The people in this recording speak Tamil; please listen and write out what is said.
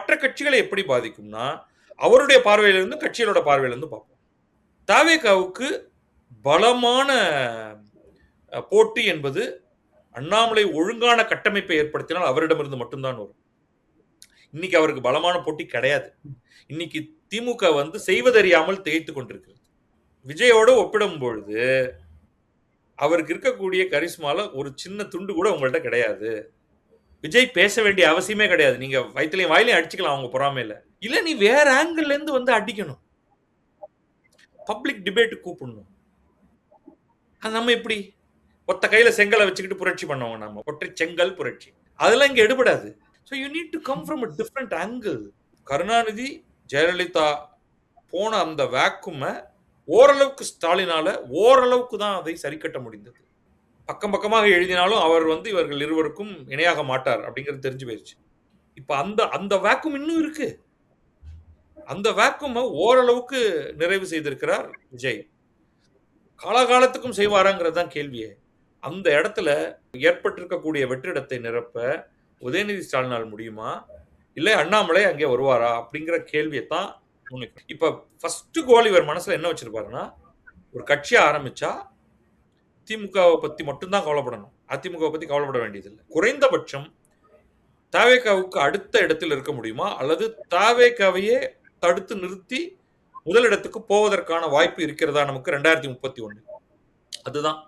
மற்ற கட்சிகளை எப்படி பாதிக்கும்னா, அவருடைய பார்வையிலிருந்து, கட்சிகளோட பார்வையிலிருந்து பார்ப்போம். தாவேகாவுக்கு பலமான போட்டி என்பது அண்ணாமலை ஒழுங்கான கட்டமைப்பை ஏற்படுத்தினால் அவரிடமிருந்து மட்டும்தான் வரும். இன்னைக்கு அவருக்கு பலமான போட்டி கிடையாது. இன்னைக்கு திமுக வந்து செய்வதறியாமல் திகைத்துக் கொண்டிருக்கிறது. விஜயோட ஒப்பிடும் பொழுது அவருக்கு இருக்கக்கூடிய கரிஸ்மால ஒரு சின்ன துண்டு கூட உங்கள்ட்ட கிடையாது. விஜய் பேச வேண்டிய அவசியமே கிடையாது. நீங்க வயித்துலயும் வாயிலையும் அடிச்சுக்கலாம் அவங்க பொறாமையில. இல்ல நீ வேற ஆங்கிள் இருந்து வந்து அடிக்கணும். பப்ளிக் டிபேட் கூப்பிடணும். நம்ம எப்படி ஒத்த கையில செங்கலை வச்சுக்கிட்டு புரட்சி பண்ணவங்க நம்ம ஒற்றை செங்கல் புரட்சி அதெல்லாம் இங்க எடுபடாது. So you need to come from a different angle. Karunanidhi Jayalalithaa போன அந்த வேக்குமை ஓரளவுக்கு ஸ்டாலினால ஓரளவுக்கு தான் அதை சரி கட்ட முடிந்தது. பக்கம் பக்கமாக எழுதினாலும் அவர் வந்து இவர்கள் இருவருக்கும் இணையாக மாட்டார் அப்படிங்கிறது தெரிஞ்சு போயிருச்சு. இப்ப அந்த அந்த வேக்கும் இன்னும் இருக்கு. அந்த வேக்குமை ஓரளவுக்கு நிறைவு செய்திருக்கிறார் விஜய். காலகாலத்துக்கும் செய்வாராங்கிறது தான் கேள்வியே. அந்த இடத்துல ஏற்பட்டிருக்கக்கூடிய வெற்றிடத்தை நிரப்ப உதயநிதி ஸ்டாலினால் முடியுமா, இல்லை அண்ணாமலை அங்கே வருவாரா அப்படிங்கிற கேள்வியை தான் இப்ப ஃபர்ஸ்ட் கோல் இவர் மனசுல என்ன வச்சிருப்பாருன்னா, ஒரு கட்சியை ஆரம்பிச்சா திமுகவை பத்தி மட்டும்தான் கவலைப்படணும், அதிமுகவை பத்தி கவலைப்பட வேண்டியதில்லை. குறைந்தபட்சம் தாவேகாவுக்கு அடுத்த இடத்தில் இருக்க முடியுமா, அல்லது தாவேகாவையே தடுத்து நிறுத்தி முதலிடத்துக்கு போவதற்கான வாய்ப்பு இருக்கிறதா நமக்கு 2031? அதுதான்